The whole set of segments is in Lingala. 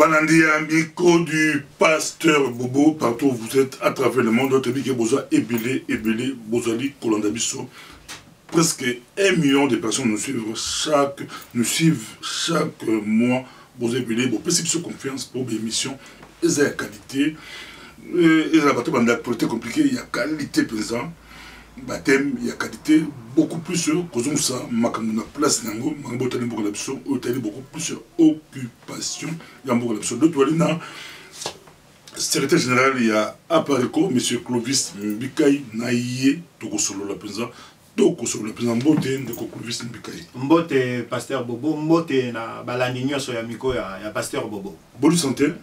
Banandi Amiko du pasteur Bobo, partout où vous êtes à travers le monde, notre vie qui est besoin ébélé, Bozali, Kolandabiso. Presque 1 million de personnes nous suivent chaque mois. Vous ébélé, vous pouvez se confiance pour l'émission. Ils ont la qualité. Ils ont la actualité compliquée, il y a qualité présent. Baptême, il y a qualité beaucoup plus sur comme ça, makamuna place nango, mangobotali beaucoup l'option, hôtel beaucoup plus sur occupation, il y a beaucoup l'option. D'autres walina, secrétaire général, il y a Aparico, monsieur Clovis Mbikaï, Naïe, Toko Solo la président, Toko Solo la président, Mbote, de Clovis Mbikaï. Mbote, pasteur Bobo, Mbote na balandinyo so ya miko ya pasteur Bobo. Bonne santé.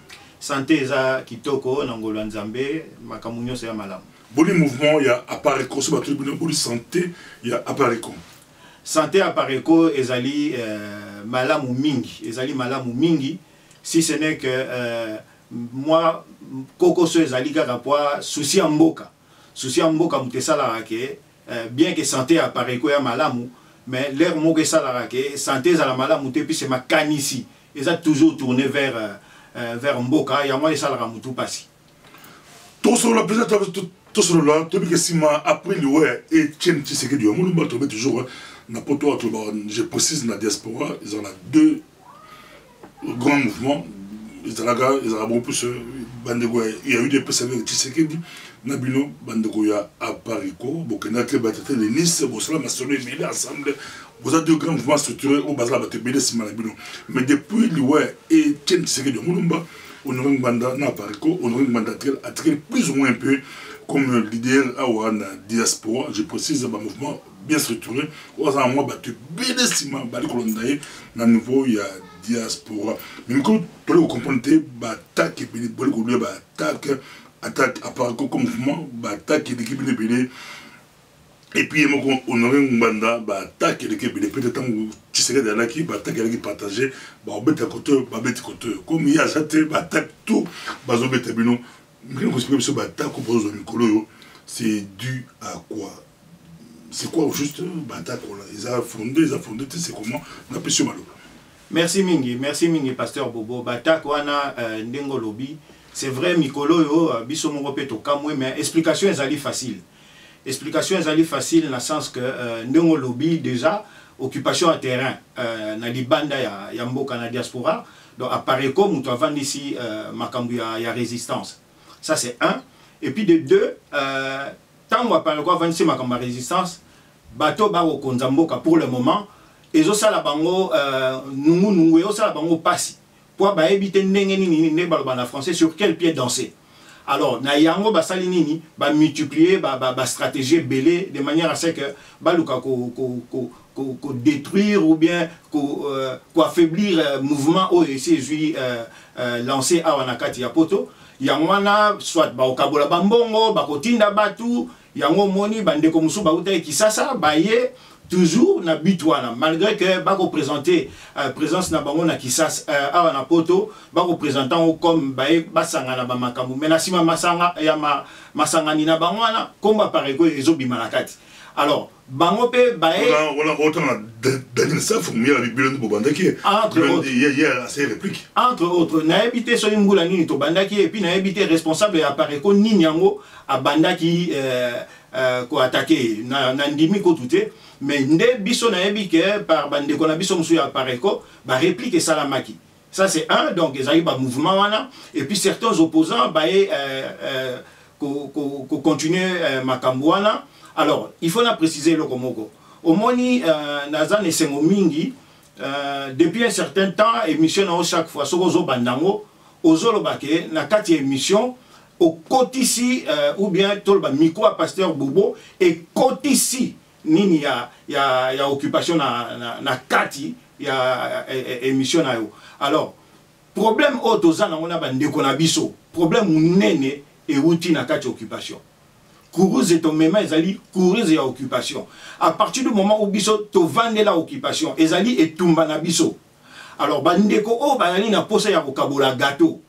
Santé za kitoko, nangolo nzambe, makamunyo so ya malamu. Bon mouvement, il y a Aparico, c'est battu bonne santé, il y a Aparico. Santé Aparico, ezali malamu mingi, ezali malamu mingi, si ce n'est que moi, koko so ezali kaka poa souci mboka mutesala rake, bien que santé Aparico ya malamu, mais l'air moko esala rake, santé za la malamu te puis c'est ma kanisi, eza toujours tourné vers mboka, ya moi esala ramutu pasi. Tout sur la présentation tout sur là, tout que si ma après le ouais et tiens tu sais que du monde va trouver toujours n'importe quoi. Je précise la diaspora, ils ont 2 grands mouvements. Ils ont beaucoup plus Bandego. Il y a eu des personnes avec Tshisekedi, Nabino, Bandego ya Aparico, Bokena que battait les Nice, Bosla, Massonné, mais ensemble. Vous avez 2 grands mouvements structurés au Basla Batebele Simalabino. Mais depuis le ouais et tiens tu sais que du monde on aurait un mandat na Aparico, on aurait un mandat attiré plus ou moins un peu comme leader à la diaspora. Je précise un mouvement bien structuré. On a moi battu bénéfiquement Balikolondaï dans le niveau il y a diaspora. Mais quand vous comprenez, attaque attaque Aparico comme mouvement, attaque l'équipe de et puis on aurait un mandat, attaque l'équipe de peut-être tu serais dans l'équipe, attaque l'équipe partagée, bête à côté, bête côté. Comme il y a jeté, attaque tout, bête bino. C'est dû à quoi? C'est quoi juste ils ont fondé, c'est comment on appelle ça malo. Merci mingi pasteur Bobo. Batak wana ndengo lobby. C'est vrai mikolo yo biso moko peto kamwe mais explication ezali facile. Explication ezali facile dans le sens que ndengo lobby déjà occupation à terrain na libanda ya mboka na diaspora. Donc apparaît comme mutu avandi ici makambu ya résistance. Ça c'est 1. Et puis de 2, tant qu'on parle quoi, 26 ma résistance, bateau baro konzamboka pour le moment, et ça la bango, nous ça la bango passi. Pour éviter n'engeni balbana français sur quel pied danser. Alors na yango basali nini, ba multiplier ba stratégie belé de manière à ce que baluka ko détruire ou bien ko affaiblir mouvement au ici lancé à wanakati ya poto. Yangwana soit ba okabola bambongo bakotinda batu yango moni bandeko musu bauta kisasa baye toujours na bitwana malgré que ba représenter présence na bango na kisasa awa na poto ba représentant comme baye basanga na bamakambu mais na sima masanga ya masangani na bangwana komba pareko ezobima na kati. Alors bango pe baye on a autant Daniel Saf mais la bible de Bobandaki entre autres na habité so ngula nini to bandaki et puis na habité responsable ya pareko nini yango abandaki ko attaquer na ndimi ko touté mais nde biso na habike par bandeko na biso musu ya pareko ba réplique salamaki. Ça c'est un, donc ils ont un mouvement wana et puis certains opposants baye continuer makambwana. Alors, il faut la préciser le komoko. Au moni nazan et mingi depuis un certain temps émission chaque fois sokozo bandango ozolo bake na kati émission au kotisi ou bien tolba miko à pasteur Bobo et kotisi nini ya occupation na kati ya émission na yo. Alors, problème autoza na ngona bandeko na biso, problème munene et outil na kati occupation. Kourouze et ton même ezali kourouze et occupation. À partir du moment où biso to vende la occupation, ezali et tumba na biso. Alors bandeko o bazali na posa ya kokabola gâteau.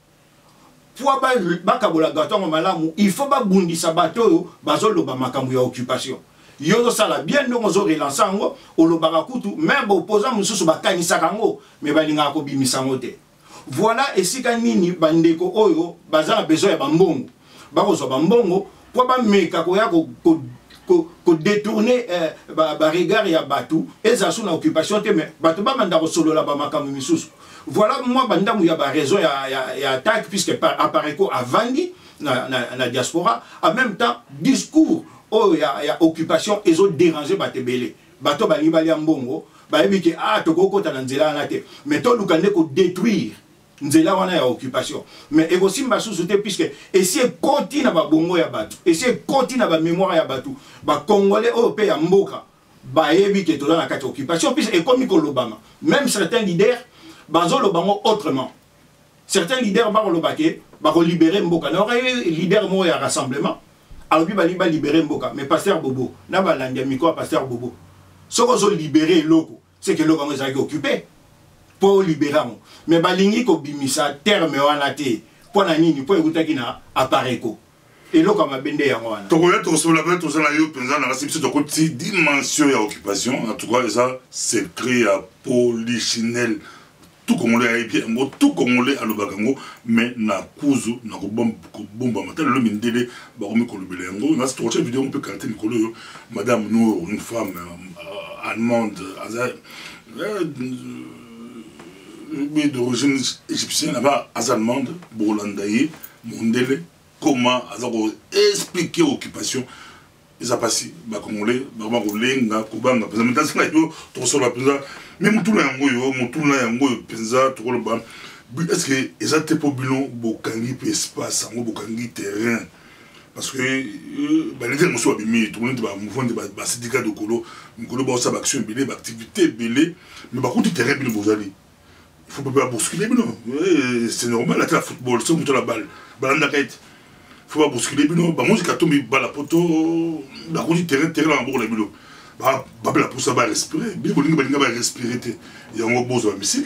Pour ba kabola gâteau malamu, il faut ba bundisa bato bazolo ba makambu ya occupation. Yozo sala bien donc zo relancer ngo o lo barakutu même opposant mususu ba kanisa kango mais balinga ko bimisa ngote. voilà esika nini bandeko oyo baza na besoin ya bambongo bakozwa bambongo po bameka koya ko détourner regard ya batu eza sous na occupation te mais batu bamanda kosolola bamakambo misusu. Voilà moi bandamu ya ba raison ya attaque puisque Apareco a vendu na diaspora en même temps discours oh ya occupation ils ont dérangé batebele bato bali bali mbongo bayebi ke toko ta na nzela na te mais to lukande ko détruire nzela wana ya occupation mais ekosimba susu te puisque essayer continue na ba bongo ya batu essayer continue na ba mémoire ya batu ba congolais au pe ya mboka bayebi ke to na kati occupation puisque ekomi ko lobama même certains leaders bazo lobango autrement. Certains leaders bako lobake bako libérer mboka na leader mo ya rassemblement alors bi bali ba libérer mboka mais pasteur Bobo na ba landia miko pasteur Bobo soko zo libérer loko c'est que loko ngeza occupé pour libérer mo mais balingi ko bimisa terme wana te pour na nini pour ekutaki na Apareco et loko mabende ya wana to ko yeto so la beto so na yo penza na rasipsi to ko ti dimension ya occupation en tout cas ça c'est créé à polichinelle tout congolais bien tout congolais à l'obagango mais na kuzu na ko bomba matal le mindele ba ko mi ko lubelengo na cette autre vidéo on peut canter Mikolo madame Nour une femme allemande d'origine égyptienne là-bas allemande bolandaye mondele comment azako expliquer occupation ils a passé ba congolais ba kolenga ko banga parce que maintenant yo to so la penza même tout là yango penza to ko ba est-ce que ezate po bilon bokangi pe espace ngo bokangi terrain parce que ba les gens so abimi tout le monde ba mouvement ba syndicat de Kolo Mikolo ba sa action belé ba activité belé mais ba contre terrain bilo bozali il faut pas bousculer bilo c'est normal la football c'est muto la balle balanda kait faut pas bousculer bino ba musique tombe bala poto la route terrain en bord la bilo ba la pour ça ba respirer bi bolinga ba respirer te ya ngo bozo missile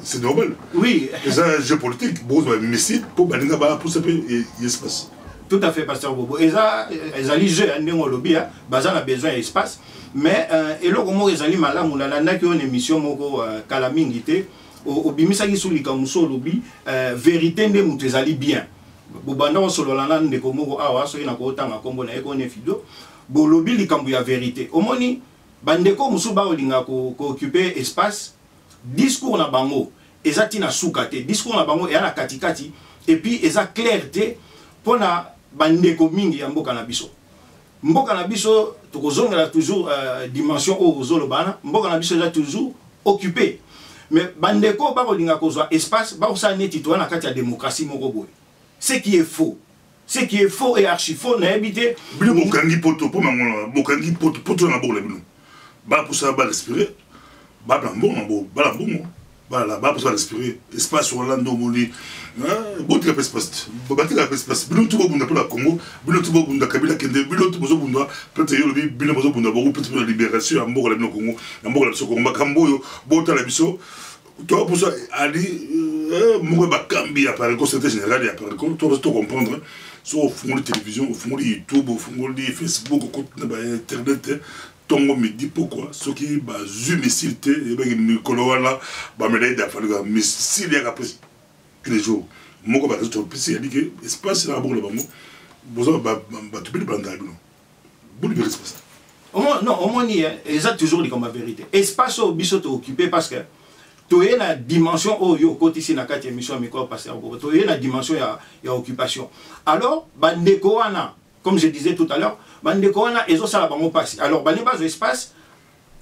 c'est normal oui ça géopolitique bozo missile pour balinga ba pour ça et espace tout à fait pasteur Bobo ezali jeu ndenge lobi baza na besoin espace mais eloko mo ezali malamu la naki on émission moko kala mingi te obimisa ki sulika muso lobi vérité nde mutu ezali bien bobanda osololana ndeko moko awa soki na kotanga kombo na ekone fido bolobi likambo ya vérité omoni bandeko musu ba olinga ko occuper espace discours na bango ezati na sukate discours na bango ya na katikati et puis eza clarté pona bandeko mingi ya mboka na biso tokozongela toujours dimension o zolobana mboka na biso eza toujours occupé mais bandeko ba olinga kozwa espace ba osala neti to na kati ya démocratie moko boye. Ce qui est faux et archi faux n'a habité. Bilo bokangi poto po mangola bokangi poto na bola bilo. Ba pour ça ba respirer. Ba bon ba bon. Ba la ba pour ça respirer. Espace Orlando Moli. Botika espace. Botika espace. Bilo tubo bunda pour la Congo, bilo tubo bunda Kabila Kende, bilo tubo bunda peut-être yo bi bilo bozo bunda beaucoup peut-être la libération en Mboka la Congo, en Mboka la Sokomba Kamboyo, bota la biso. Toi pour ça ali moi bakambi à Apareco c'était général et Apareco toi tu comprendre sur au fond de télévision au fond de YouTube au fond de Facebook au compte internet tongo me dit pourquoi ce qui ba zoom silté et ba Mikolo wala ba me l'aide à faire mais s'il y a après tous les jours moi ba reste PC il dit que espace là bon le bango besoin ba tu peux prendre non bon le espace non au moins il y a toujours comme la vérité espace au biso occupé parce que tu es la dimension où yo côté ici na kati émission Mikolo pasteur Bobo tu es la dimension ya occupation alors bandeko wana comme je disais tout à l'heure bandeko wana ezo sala bango passe alors bani bazo espace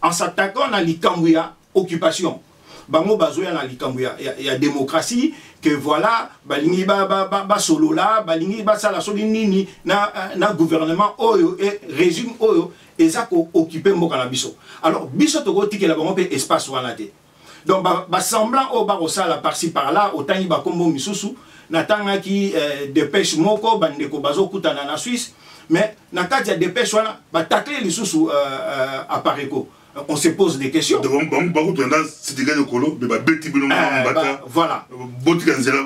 en s'attaquant à likambu ya occupation bango bazo ya na likambu ya démocratie que voilà balingi ba solola balingi ba sala soli nini na gouvernement oyo et régime oyo ezako occuper mboka na biso alors biso to kotikela bango pe espace wana te. Donc, semblant au barosala par-ci par-là, autant il va comme misusu, natanga qui dépêche moko, bandeko bazo kutana na Suisse, mais nakati ya dépêche wana, ba tacler les sous Apareco. On se pose des questions. C'est des gars de Kolo, mais beti bilongo bata. Voilà. Botikanzela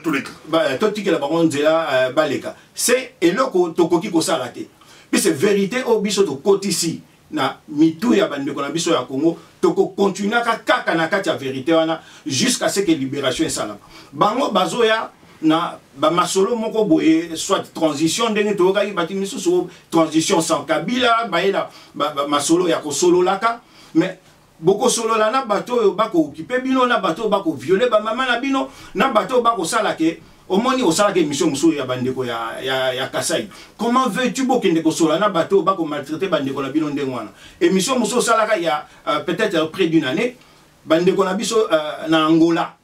tous les cas. Totikela baronzela baleka. C'est eloko tokoki ko salate. Puis c'est vérité au biso to côté ici. na mitu ya bandeko na biso ya Congo toko continuer kaka na kati ya vérité wana jusqu'à ce que libération esalama bango bazoya na ba masolo moko boye soit transition ndenge tokaki bati misusu transition sans Kabila baela ba masolo ya kosololaka mais boko solola na bato bako occuper bino na bato bako violer ba mama na bino na bato bako sala ke omoni osala ke mission musu ya bandeko ya Kasai. Comment veux-tu bokende ko solola na bato bako maltraiter bandeko na bino ndenge wana émission musu osala ka ya peut-être près d'une année bandeko na biso na Angola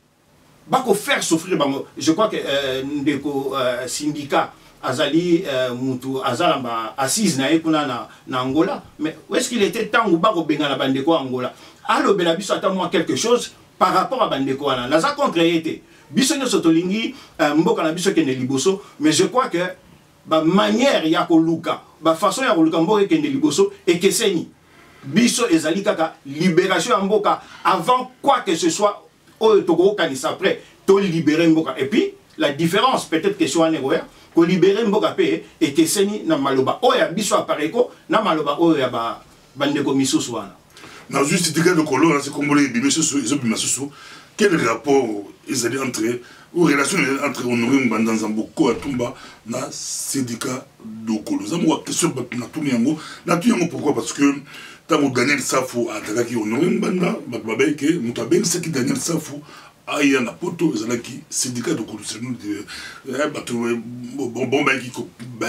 bako faire souffrir bango. Je crois que ndeko syndicat azali mutu azala ba assise na ekuna na Angola, mais où est-ce qu'il était temps ou bako benga na bandeko Angola allo bela biso attends-moi quelque chose par rapport à bandeko wana naza contre été biso nyoso tolingi mboka na biso kende liboso, mais je crois que ba manière ya koluka ba façon ya koluka mboka kende liboso ekeseni biso ezali kaka libération ya mboka avant quoi que ce soit oyo toko kanisa après to libérer mboka. Et puis la différence peut-être que soit négoya ko libérer mboka pe ekeseni na maloba oya biso apareko na maloba oyo ya ba bandeko misusu wana na juste dit que le colon c'est comme les misusu ils ont misusu quel rapport ils allaient entre ou relation entre Honoré Ngwanda Nzamboko Atumba na syndicat d'Okolo ça moi question na tunyango pourquoi parce que tant Daniel Safo atakaki Honoré Ngwanda babeke mutaben c'est qui Daniel Safo aya na poto ezalaki syndicat d'Okolo c'est nous bato bon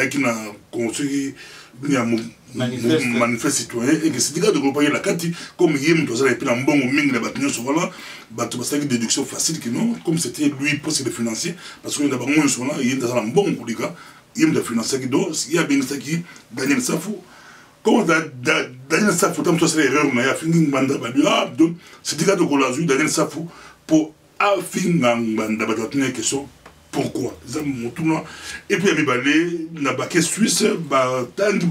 qui na construit manifeste citoyen et que syndicat de groupe la kati comme yem tozala et puis na mbongo mingi na bato nyonso voilà bato basaki déduction facile que non comme c'était lui poste de financier parce que na bango nyonso wana yem tozala mbongo kolika yem de financer qui donc il y a bien ça qui Daniel Safo comment Daniel Safo tam ça c'est erreur na ya fingi Ngwanda ba donc syndicat de Golazu Daniel Safo pour afinga Ngwanda ba tenir question pourquoi et puis il y a na baquet suisse tangi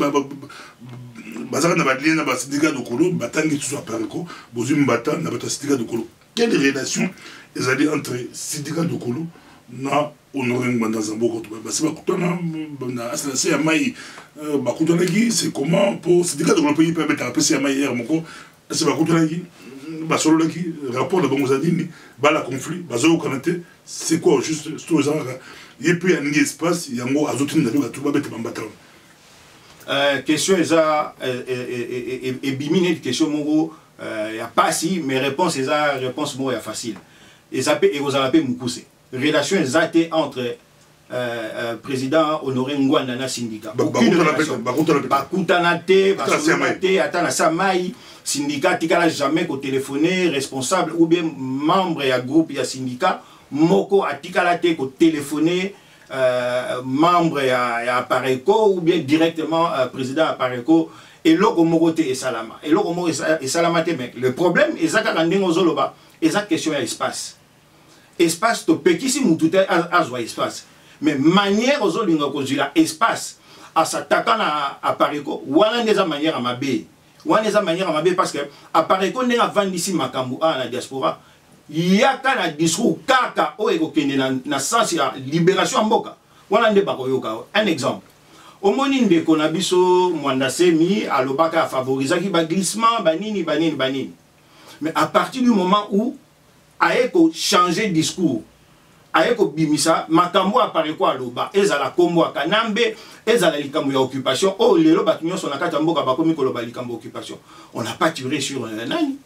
bazara na badli na ba syndicat de Kolo batangi tout apareko bozum bata na bata syndicat de Kolo quelle relation ils allaient entre syndicat de Kolo na Honoré Ngwanda Nzamboko c'est ba kutana na asana ya mai ba kutana ki c'est comment pour syndicat de Kolo pays permettre à passer ya mai hier moko c'est ba kutana ki ba solo ki rapport de Bongozadini ba la conflit ba zo kanate c'est quoi juste tout ça et puis un espace il y a un azotin de la tuba bête bambata question eza et bimine question mongo y a pas si mais réponse eza réponse mo ya facile et ça peut et vous allez mukuse relation exacte entre président Honoré Ngwanda na syndicat bakutana te atana samai syndicat tikala jamais ko téléphoner responsable ou bien membre ya groupe ya syndicat moko atikala te ko téléphoner membre ya Apareko ou bien directement président Apareko et loko moko te esalama et loko moko esalama te mec le problème ezaka kandengo zoloba eza question ya espace to pekisi mutute azwa espace mais manière ozolinga kozila espace à s'attaquer à Apareko wana ndeza manière à mabe wana eza manière à mabe parce que Apareko ndenga vandisi makambu a na diaspora yaka na discours kaka o ekokende na sens ya libération mboka wana nde bakoyoka un exemple omoni ndeko na biso Mwanda Semi alobaka favorisaki ba glissement banini mais à partir du moment où aeko changer discours aeko bimisa makambo Apareko aloba ezala kombo akanambe ezala likambo ya occupation oh lelo bato nyonso na kati ya mboka bakomi koloba likambo occupation on n'a pas tiré sur nani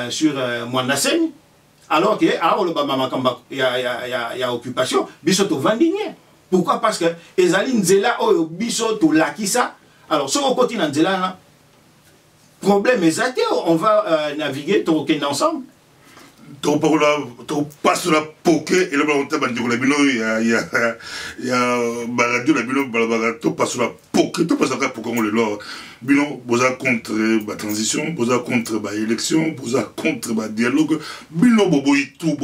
sur Mwanda Semi alors que alors le baba makamba ya occupation biso to vandigné pourquoi parce que ezali nzela oyo biso to lakisa alors ce qu'on continue nzela na problème exact on va naviguer to kende ensemble to passe la poké et le balonta bandiko la bino ya baradio la bino balabara to passe la poké to passe la poké on le lo bino boza contre la transition boza contre la élection boza contre la dialogue bino boboitu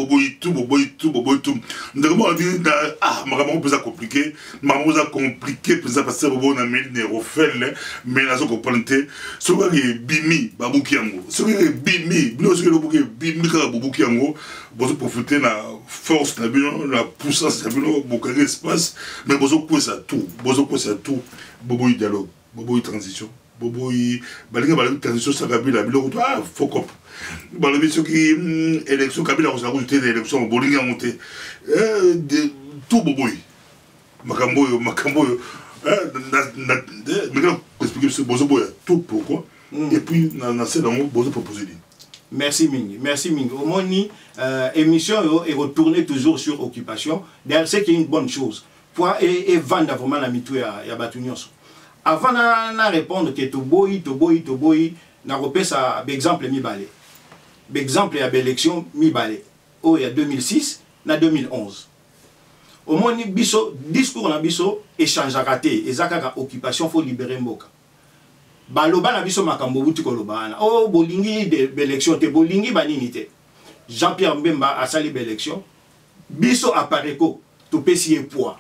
ndemo dit ah maramo boza compliqué boza passer bobo na mel ne refel mais la zo comprendre so ba bimi babuki yango so bimi bino so lo buki bimi ka babuki yango bozo profiter na force na bino la puissance na bino bokare espace mais bozo quoi ça tout bobo dialogue bobo transition boboyi balinga balobi transition sa Kabila biloko to fokop balobi soki élection Kabila ko sa ko te élection bolinga monté tout boboyi makambo yo mais quand expliquer ce bozo boya tout pourquoi et puis na c'est dans bozo proposer. Merci Mingi. Au moni émission est retournée toujours sur occupation. D'ailleurs, c'est une bonne chose. Pour et vendre vraiment la mitou ya Batunios. Avant de répondre que Toboyi, na repé ça exemple mi balé. Exemple ya élection mi balé. Oh il y a 2006 na 2011. Au moni biso discours na biso échange raté. Ezaka occupation faut libérer Mboka. Baloba na biso makambo buti kolobana oh bolingi de élection te bolingi banini te Jean-Pierre Mbemba a sali élection biso apareko to pesi poids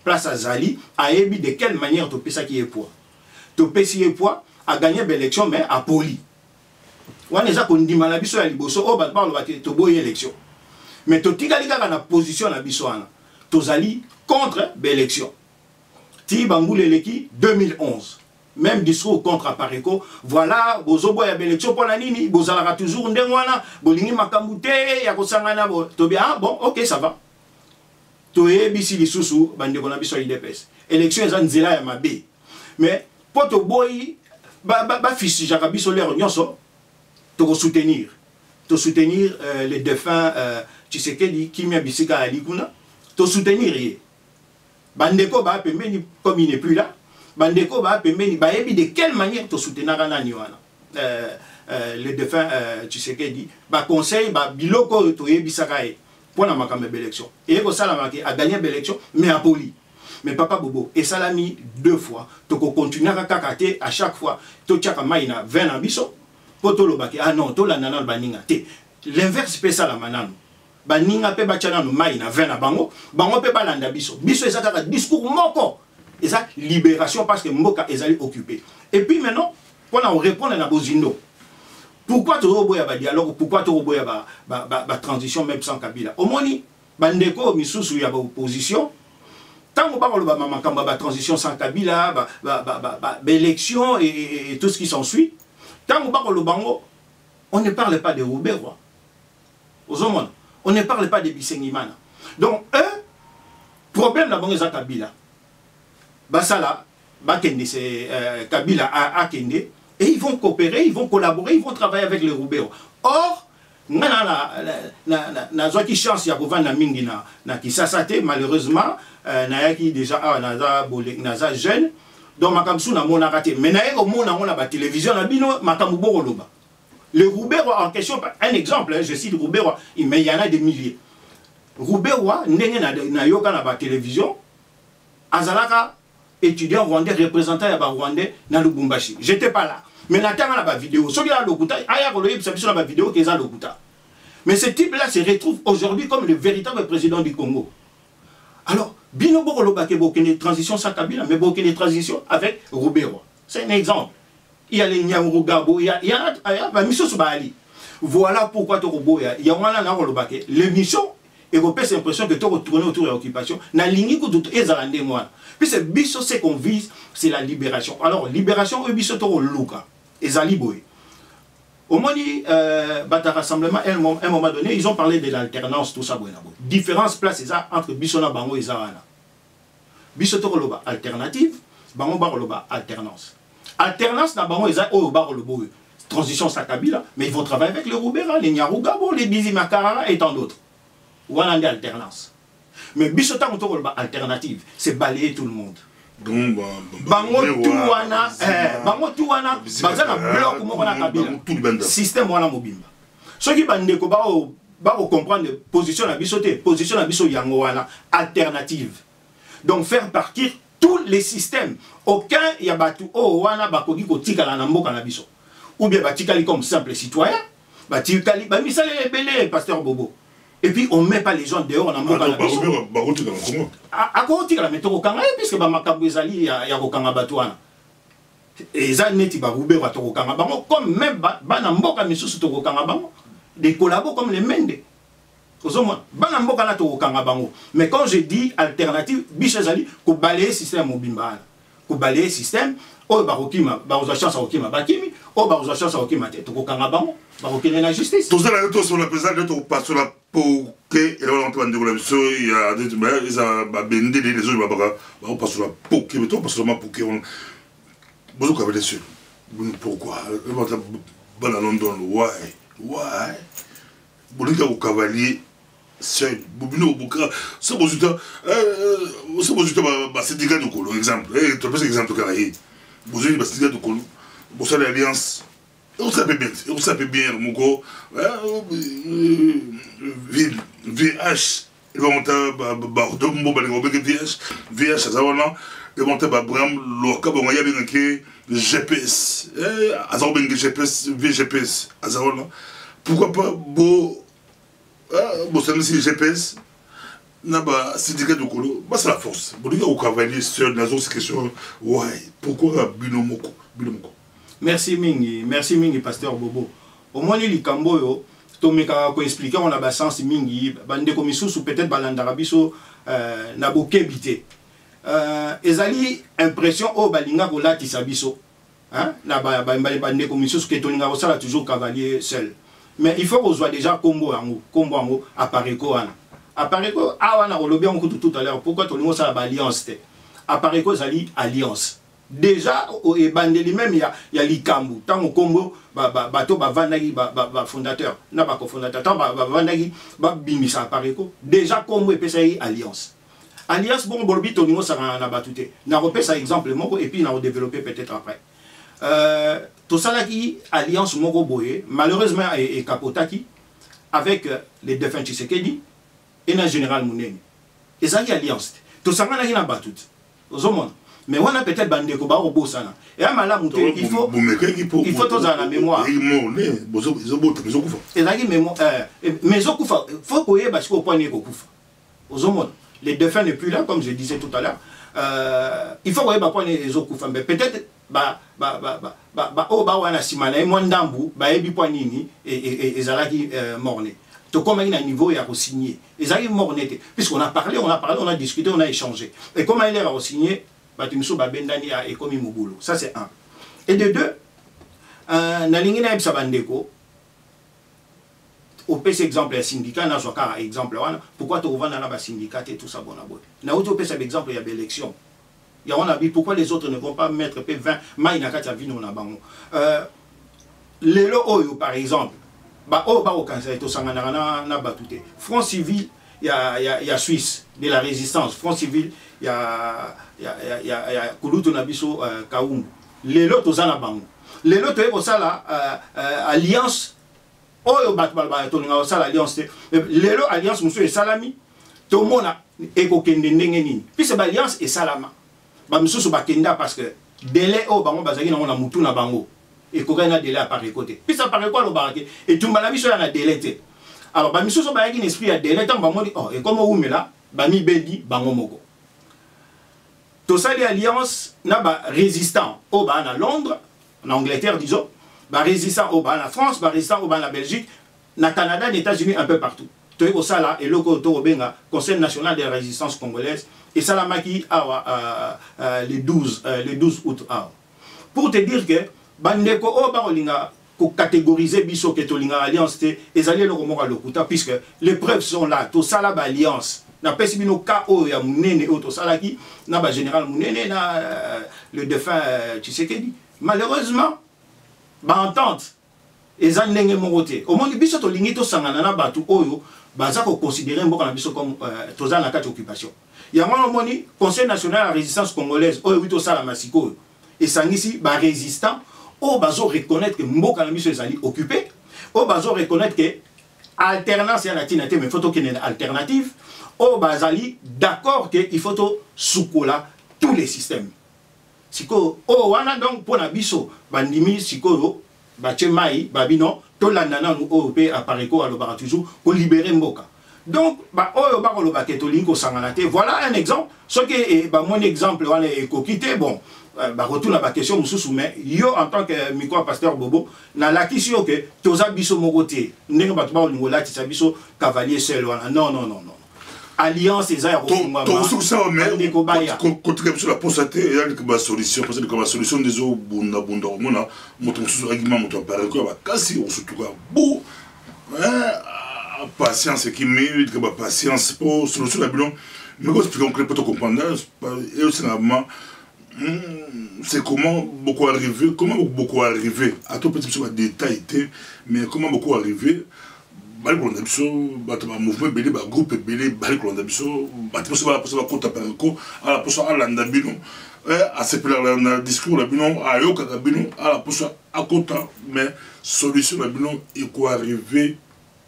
place à Zali a ebi de quelle manière to pesa qui est poids to pesi poids a gagné l'élection mais à poli wana za ko ndima na biso ya liboso o ba baloba to boye élection mais to tikali kaka na position na biso wana to zali contre l'élection ti bangule leki 2011 même discours contre Apareko, voilà, bozobo ya élection pour la nini, bozalaka toujours ndengwana, bolingi makambute, ya kosangana bo, to bien, bon, ok, ça va. Toye bisi lisusu, bande kona biso IDPS. Élection ezan nzela ya mabe. Mais, pour to boy, ba fisi jaka biso l'air nyonso, to soutenir. To soutenir les défunts, Tshisekedi, Kimia Bisika Alikuna, to soutenir ye. Bandeko ba pembeni, comme il n'est plus là, Bandeko ba pembeni ba ebi de quelle manière to soutenir nani wana les défunts Tshisekedi ba conseil ba biloko to yebisaka e pour na makambe élection et ko sala maki a gagné l'élection mais à poli mais papa bobo et salami 2 fois to ko continuer ka kakate à chaque fois to tiaka maina 20 na biso poto lo baki ah non to la nana baninga te l'inverse peut ça la manano baninga pe bachana no maina 20 na bango pe balanda biso ezaka discours moko. Et ça, libération parce que Mboka est allé occuper. Et puis maintenant, pour nous répondre à la Bozindo, pourquoi tu as un dialogue, pourquoi tu as une transition même sans Kabila? Au moins, Bandeko, Missoussou, il y a une opposition. Tant que tu as une transition sans Kabila, l'élection et tout ce qui s'ensuit, tant que tu as Bango, on ne parle pas de Rouberois. On ne parle pas de Bissengimana. Donc, eux, problème d'abord, c'est Kabila. Basala, Bakende, c'est Kabila à Kende, et ils vont coopérer, ils vont collaborer, ils vont travailler avec les Roubeaux. Or, na qui chance ya na mingi na kisasate malheureusement na yaki déjà na jeune donc makamsu na mona raté mais na yeko mona mona ba télévision na bino makambu bokoloba les Roubeaux en question un exemple je cite Roubeaux mais il y en a des milliers Roubeaux ndenge na yoka na ba télévision azalaka étudiant rwandais, représentant de Rwandais dans Lubumbashi. J'étais pas là. Mais la terre la vidéo. Ceux qui ont la vidéo qui ont mais ce type-là se retrouve aujourd'hui comme le véritable président du Congo. Alors, Bino Borolobake, une transition sans Kabila, mais une transition avec Rouberois. C'est un exemple. Il y a les Nyamurugabo, il y a Misso Soubali. Voilà pourquoi Torobo, il y a l'émission européenne, c'est l'impression que tu retournes autour de l'occupation. Na ligne que tu es à puis c'est biso ce qu'on vise, c'est la libération. Alors, libération, biso toro luka, ezaliboé. Au moment du rassemblement, à un moment donné, ils ont parlé de l'alternance, tout ça. Différence place entre Bissona Bango et Zarana. Biso toro loba alternative, Bango Baro loba alternance. Alternance na Bango et Zarana, Baro lobo. Transition sa Kabila, mais ils vont travailler avec les Roubera, les Nyarugabo, les Bizimakarara et tant d'autres. Ou en alternance. Mais Bissota Moutoroba alternative, c'est balayer tout le monde. Bango Touana, Bazana bloc Mokona Kabila. Système Wana Mobimba. Ceux qui bandeko ba comprendre position à Bissoté, position à Bisso Yangoana, alternative. Donc faire partir tous les systèmes. Aucun Yabatu Owana Bakogi Kotika la Namboka na Bisso. Ou bien Batikali comme simple citoyen, Batikali, Bamisale Belé, pasteur Bobo. Et puis on ne met pas les gens dehors dans le monde. À côté de la méthode au Kanga, puisque Bamakabouezali, il y a au Kanga Batouana. Et ça n'est pas Roubé ou à Torokanga Bango, comme même Banamboka Missous Torokanga Bango, des collabos comme les Mende. Banamboka na Torokanga Bango. Mais quand je dis alternative, Bichazali, qu'on balaye le système Mobimba. balayer système oyo bakokima bakozwa chance akokima bakimi oyo bakozwa chance akokima te tokokanga bango bakokende na justice tozala tosola mpenza nde tokopasola po ke eloko bandeko na biso ya eza babendeli les oyo bakopasola po ke tokopasola po ke bozokaba bien sûr pourquoi bana London why bolinga kokavalier seul bobino boka ça bozuta ba syndicat de Kolo exemple tu peux exemple kala yi bozuni ba syndicat de Kolo bosala alliance on s'appelle bien moko VH il va monter ba dombo ba ngo VH azawala il va monter ba bram loka ba ngoya bien que GPS azawala bien GPS VGPS azawala pourquoi pas bon ça c'est GPS n'a pas syndicat de Kolo bah c'est la force bon il y a au cavalier seul dans cette question ouais pourquoi binomoko merci mingi pasteur Bobo au moins les kambo yo to meka ko expliquer on a ba sens mingi bande ko misusu peut-être balandara biso na bokebité ezali impression o balinga ko latisa biso hein na bande ko misusu ke to linga ko sala toujours cavalier seul. Mais il faut qu'on soit déjà combo appareil koana. Appareil ko awana olobi on tout à l'heure pourquoi tout le monde ça alliance té. Appareil ko zali alliance. Déjà au bandeli même il y a likambu tant au combo bato ba vandagi ba fondateur na ba cofondateur tant ba vandagi ba bimisa appareil ko déjà combo et PCI alliance. Alliance bon bolbi tout le monde ça na batute. Na repère ça exemple moko et puis na développer peut-être après. Tout ça là qui alliance moko boye malheureusement et capotaki avec les défunts Tshisekedi et le général Mouneni. Et ça y alliance. Tout ça là qui n'a pas tout. Mais on a peut-être bandé ko ba robo sana. Et à mala mouté il faut tous à la mémoire. Et là qui mémoire mais okufa faut koye parce qu'au point ko kufa. Ozomon les défunts n'est plus là comme je disais tout à l'heure. Il faut koye ba point les okufa mais peut-être wana simana e mwandambu ba ebi po nini ezalaki morné to comme il a un niveau ya signer ezali morné puisqu'on a parlé on a discuté on a échangé et comment il a signé batimuso ba bendani a ekomi mobulu ça c'est un et de deux na lingi na ebisa bandeko au PC exemple ya syndicat na zoka exemple wana pourquoi to vanda na ba syndicat et tout ça bon abot na auto PC exemple ya élection. Il y a un avis pourquoi les autres ne vont pas mettre P20 maïnakata vino na bango les lots par exemple ba o ba au cancer to sangana na batute front civil il y a Suisse de la résistance front civil il y a Kulutu Nabiso Kaumbu les lots to zana bango les lots to sala alliance oyo bat to nga sala alliance les lots alliance monsieur salami to mona eko kende ndenge nini puis c'est alliance et salama ba misusu bakenda parce que délai au bango bazaki na mutu na bango et ko na délai à par côté puis ça paraît quoi le barake et tout malabi so na délai té alors ba misusu ba yaki un esprit à délai tant ba moni oh et comme ou là ba mi bedi bango moko to sali alliance na ba résistant au ba na Londres en Angleterre disons ba résistant au ba na France ba résistant au ba na Belgique na Canada les États-Unis un peu partout to e ko sala et loko to benga Conseil national de la résistance congolaise. Et ça l'a maquillé le 12 août. Pour te dire que bandeko o barolinga ko catégoriser biso que tolinga alliance et ezali le romora lokuta puisque les preuves sont là tout ça là ba alliance na pesi bino ka o ya munene o to sala ki na ba général munene na le défunt Tshisekedi malheureusement ba entente ezali ndenge moroté au moins biso tolingi to sangana na batu oyo baza ko considérer mboka na biso comme tozana na kati occupation. Il y a un moni Conseil national de la résistance congolaise au 8 au Salamasiko et sangisi ba résistant au bazo reconnaître que mboka na biso ezali occupé au bazo reconnaître que alternance ya latinité mais photo qu'il y a une alternative au bazali d'accord que il faut to sukola tous les systèmes siko o wana donc pour na biso bandimi siko ba chemai babino to landana nu o pe apareko alobara toujours pour libérer mboka. Donc, voilà un exemple. Ce qui est mon exemple, on est coquité. Bon, retourne à la question, mais yo en tant que micro pasteur Bobo, na la question que tous abisso moroté, n'est pas au niveau là, tu abisso cavalier seul. Non. alliance eza ya kofungwa to ça mais côté comme sur la posate il y a une solution parce que comme la solution des eaux bunda mona moto sur argument moto par quoi ba kasi on se trouve beau patience qui mérite que patience pour solution la bilan mais quand tu concret pour comprendre et aussi normalement c'est comment beaucoup arriver à tout petit sur détail mais comment beaucoup arriver bali kolanda biso bato ba mouvement belé ba groupe belé bali kolanda biso bato so ba posa ba kota par ko ala posa alanda bino a sepela na discours la bino ayoka ka bino ala posa akota mais solution la bino et quoi arriver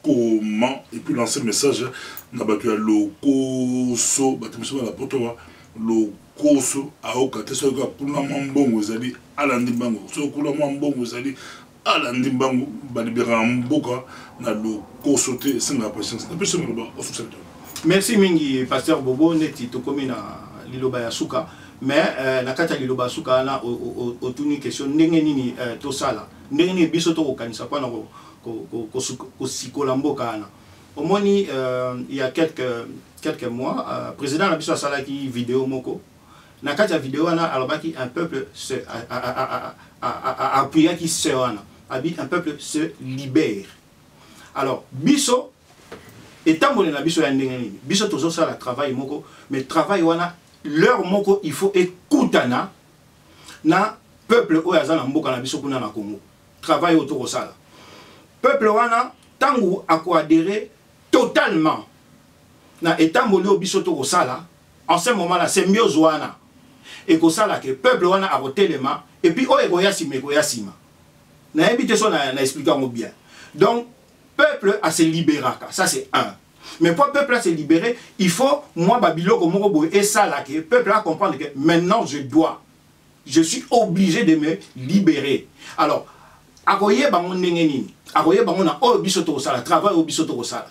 comment et puis lancer message na bato ya loko so bato so la poto loko so ayoka te so ka kuna mbongo ezali alandi bango so kuna mbongo ezali ala ndimbangu balibera mboka na loko sauté sans la patience na personne là au succès. Merci mingi pasteur Bobo neti to komi na liloba ya suka mais na kata liloba suka na otuni question ndenge nini to sala ndenge ni biso to kokanisa pa na ko sikola mboka na omoni il y a quelques mois président na biso sala ki vidéo moko na kata vidéo na alobaki un peuple se appuyer qui se wana un peuple se libère. Alors, biso, étant donné la biso ya ndenge biso tozo ça la travail moko, mais travail wana leur moko il faut écoutana na peuple oyo na mboka na biso kuna na Congo. Travail autour ça. Peuple wana tangu ako adhérer totalement na étant donné biso to sala en ce moment la symbiose wana et ko sala que peuple wana a rotelema et puis oyo goyasima. Na habité ça na expliquer bien. Donc peuple a se libérer ça c'est un. Mais pour peuple a se libérer, il faut moi Babiloko moko boy et ça là que peuple a comprendre que maintenant je suis obligé de me libérer. Alors akoye bango ndenge nini? Akoye bango na o biso to sala, travail o biso to sala.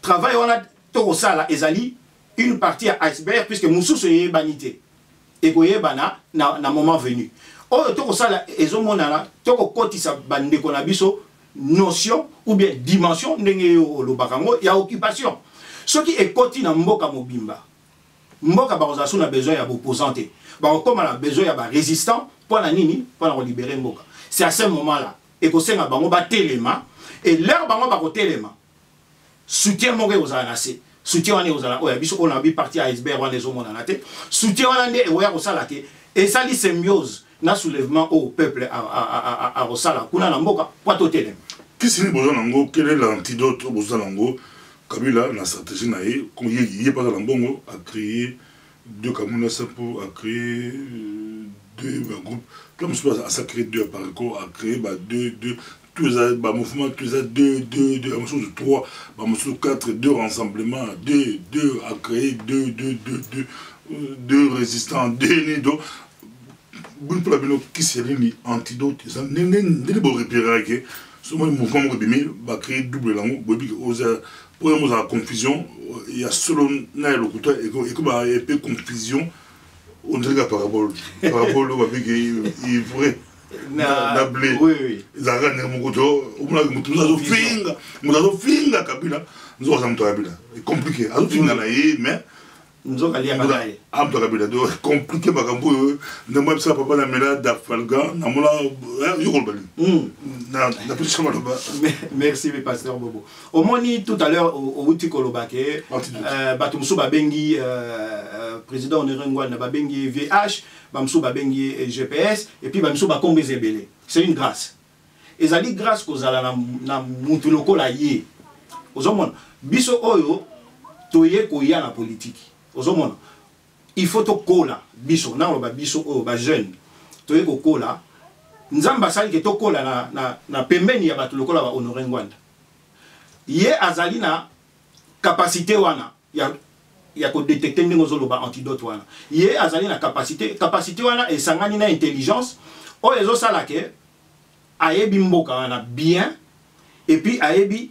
Travail on a to sala ezali une partie à iceberg puisque mususu ye banité. Et koye bana na moment venu. Oyo toko sala ezomonana toko kotisa bandeko na biso notion ou bien dimension ndenge yo lobakango ya occupation. Ce qui est koti na mboka mobimba. Mboka barozasu na besoin ya opposante. Ba comme na besoin ya ba résistant pour na nini pour na libérer mboka. C'est à ce moment-là et ko senga bango ba telema et leur bango ba ko telema. Soutien moko ozala se. Soutien wana ozala oya biso on a bi parti à iceberg wana ezomona te. Soutien wana nde oya ko sala ke et ça li symbiose na soulèvement au peuple à Rosala, kuna na mboka kwa totelem. Qu'est-ce que besoin nango? Quel est l'antidote besoin nango? Kabila na stratégie na ye, comme il est pas dans bongo a créé deux Kamuna Sapo, a créé deux groupes, comme je pense à créer deux par rapport à créer deux tous les mouvements, tous les deux à chose de trois, à chose de quatre, deux rassemblements, deux à créer deux résistants, deux nidos. Bon pour la bino qui serait l'antidote ça n'est pas repérer que ce mouvement rebimi va créer double langue pour la confusion il y a seulement le couteau et comme il y a peu confusion on dirait parabole on va dire qu'il vrai na blé oui ça rend mon couteau on a tout finga kabila nous avons tout kabila c'est compliqué à tout finga là mais nous avons allé à Kabila de compliqué bagambo ne moi ça papa na mela d'Afalga na mola yolbali na position là. Merci pasteur Bobo. Au moni tout à l'heure au outil kolobake batumso babengi président Onerengwa na babengi VH bamso babengi GPS et puis bamso bakombe zebele. C'est une grâce. Ezali grâce kozala na mutu lokola ye. Ozomona biso oyo toye koya na politique. Il faut to kola biso na ba biso o ba jeune to yeko kola nzamba sali ke to kola na pembeni ya bato lokola ba Honoré Ngwanda ye azali na capacité wana ya ko détecter ndingo zolo ba antidote wana ye azali na capacité wana esangani na intelligence o ezo sala ke ayebi mboka wana bien et puis ayebi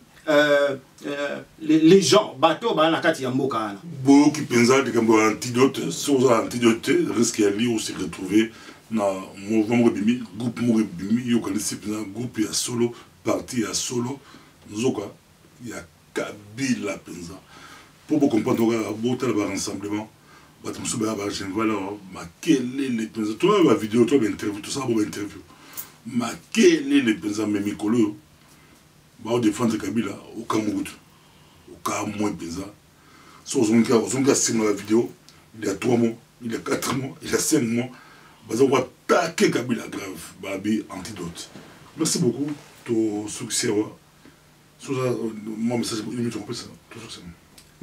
les gens bateau ba na kati ya mboka ana beaucoup qui pensent que comme antidote sans antidote risque ali ou se retrouver na mouvement rebimi groupe rebimi yo connaissez bien groupe ya solo parti ya solo nzoka ya Kabila penza pour comprendre le rassemblement, quel est le président, toi la vidéo, toi l'interview, tout ça, interview. Mais quel est le président Memikolo, va défendre Kabila au Cameroun, au Cameroun président. Sur son cas, la vidéo, il y a 3 mois, il y a 4 mois, il y a 5 mois, on va attaquer Kabila grave, Babi antidote. Merci beaucoup, ton succès. Mon message, il me trompe ça, tout succès.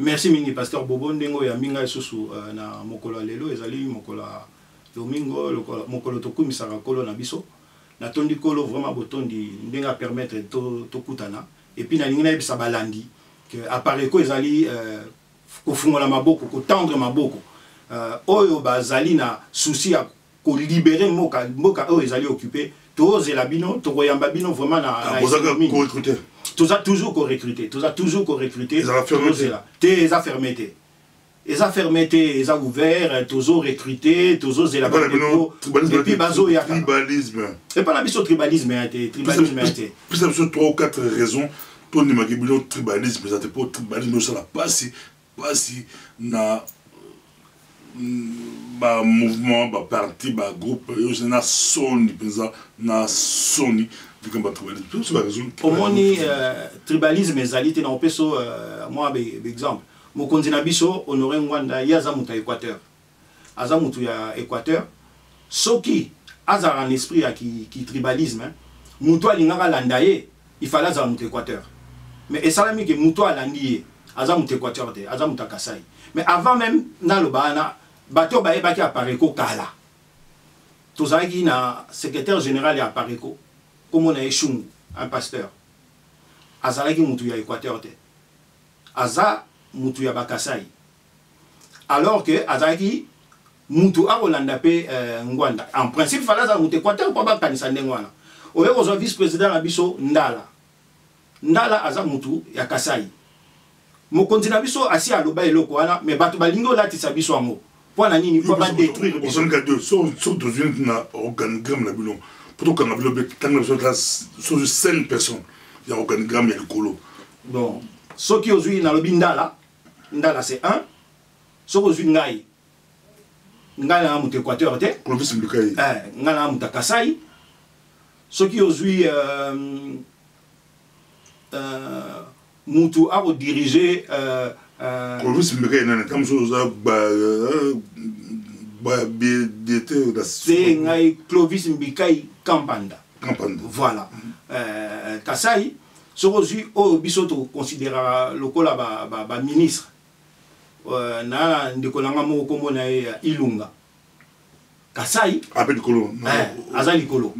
Merci mingi pasteur Bobo ndengo ya minga susu na mokolo lelo ezali mokolo domingo mokolo tokumisaka kolo na biso na tondi kolo vraiment botondi ndenga permettre to kutana et puis na lingina ebisa balandi que apareko ezali ko fungola maboko ko tendre maboko oyo bazali na souci ya ko libérer mboka oyo ezali occupé toze la bino to koyamba bino vraiment na recruter. Tous a toujours recruté, tous a toujours recruté. Ils ont fermé. Ils ont fermé. Ils ont fermé, ils ont ouvert, toujours recruté, toujours et puis bazo ya tribalisme. Et pas la mission tribalisme, tribalisme. Plus de 3 ou 4 raisons. Tout le monde tribalisme, ça te pas tribalisme, ça la passe na ba mouvement, ba parti, ba groupe, na Sony, na Sony. Au moni tribalisme ezalité na opeso moi exemple mokonzi na biso honoré Ngwanda yaza mutu ya Équateur aza mutu ya Équateur soki azara en esprit ya ki tribalisme mutu alingaka landa ye il fallait azara mutu Équateur mais esalami ke mutu alandi ye aza mutu Équateur te aza mutu Kasai mais avant même na lobana bato ba ebaki apareko kala tozaki na secrétaire général ya apareko comme on a échoué un pasteur. Azalaki mutu ya Équateur te. Aza mutu ya Bakasai. Alors que Azalaki mutu a Rolanda pe Ngwanda. En principe, il fallait que mutu Équateur pour pas kanisa ndengwana. Oyo ozo vice-président na biso Ndala. Ndala aza mutu ya Kasai. Mokonzi na biso asi aloba eloko wana mais bato balingo latisa biso ango. Pour na nini pour pas détruire biso. On deux sont devenus na organigramme na bilon. Pour qu'on a 5 personnes, il y a un organigramme, il y a le colo. Bon, ceux qui ont joué dans le Bindala, Ndala c'est 1. Ceux qui ont joué Ngaï, Ngaï a un Équateur, Clovis Mbikaï, Ngaï a un Kasai. Ceux qui ont joué Moutou a dirigé. Clovis Mbikaï, comme c'est Ngaï Clovis Mbikaï Kampanda. Voilà. Kasai, Sorozu, au Bisoto considérera le cola ministre. Na Ndekolanga Moko na Ilunga. Kasai, appelle Kolo. Azali Kolo.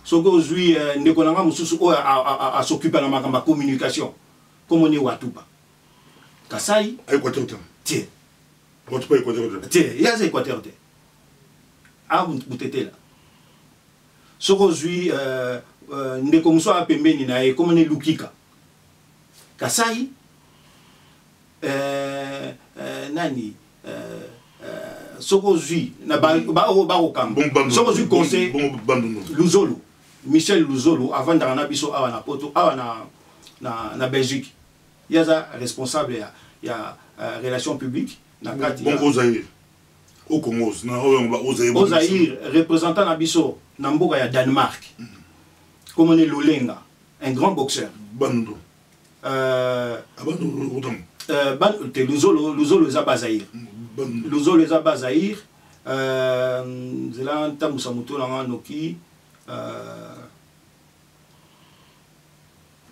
Sorozu, Ndekolanga Mususu à s'occuper de la communication. Comme on est Watuba. Kasai, Équateur. Tiens. Quand tu peux Équateur. Tiens, il y a Équateur. Ah, vous êtes là. Sorozu, Ndekomso a pembeni na e comme ne Lukika. Kasai, nani, Sorozu, na Barokam. Sorozu conseil Luzolo, Michel Luzolo, avant d'arriver biso à na poto, na Belgique. Il y a responsable, il y a relations publiques. Bon, au Congo, Ozaïr, représentant Nabiso, Namboka ya Danemark. Comme on est Lolenga, un grand boxeur. Bandou. Luzolo Zabazaïr. Luzolo Zabazaïr. Zela Ntamusa Mutola Noki.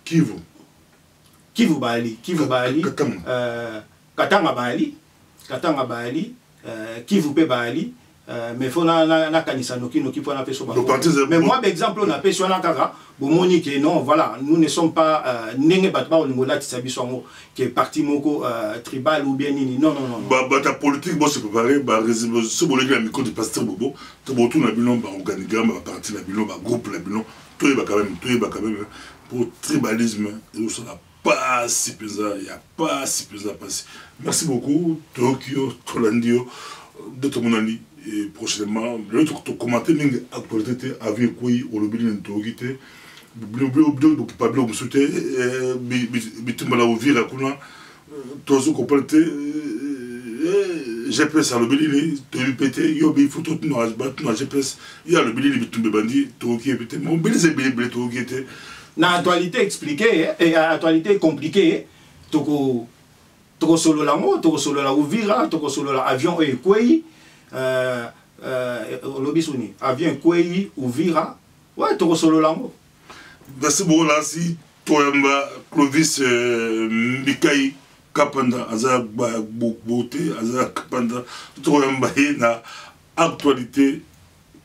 Kivu. Kivu Bali. Kivu Bali. Katanga Bali. Katanga Bali. Kivu Pe Bali. Mais il faut na kanisa noki pour na peso. Mais moi exemple on a peso na kaka bomoni que non voilà nous ne sommes pas nenge batba au niveau là tisabiso qui est parti moko tribal ou bien nini non. Ta politique bon c'est préparé ba réserve ce bolé la micro de pasteur Bobo to botu na bilon ba organigramme ba parti na bilon ba groupe la bilon to quand même pour tribalisme et ça n'a pas si pesant il y a pas si pesant passer. Merci beaucoup Tokyo Tolandio de ton ami. Et prochainement, le commenter l'actualité avec quoi au lobby de l'autorité. Donc, pas bien, vous souhaitez, bitumba la ouvrir à Kuna, tozo complété GPS à l'obéli to pété yo bi photo no GPS il y a l'obéli bitumbe bandi to qui pété mon belé belé to qui était na actualité expliquée et actualité compliquée toko solo la Uvira toko solo la avion et kwei lobisuni avion kwei Uvira ouais toko solo la mo merci beaucoup là si toyamba Clovis Mikai Kapanda aza beauté aza Kapanda toyamba na actualité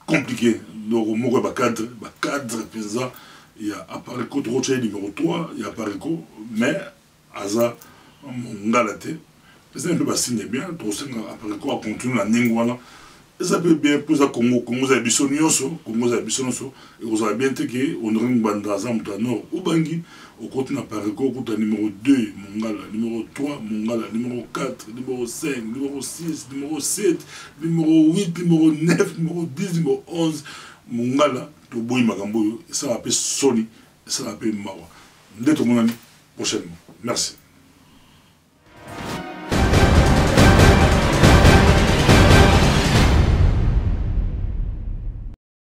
compliquée donc mo ba cadre présent il y a Aparico numéro 3 il y a Aparico mais aza Mongalate c'est un peu signe bien tout ça Aparico a continué la ningwana ça peut bien pour ça Congo za bisonioso Congo za bisonioso et vous avez bien que on ring bandaza mutano ubangi au côté Aparico au côté numéro 2 Mongala numéro 3 Mongala numéro 4 numéro 5 numéro 6 numéro 7 numéro 8 numéro 9 numéro 10 numéro 11 Mongala to boy makambo ça appelle Sony ça appelle Mawa ndето monani prochainement merci.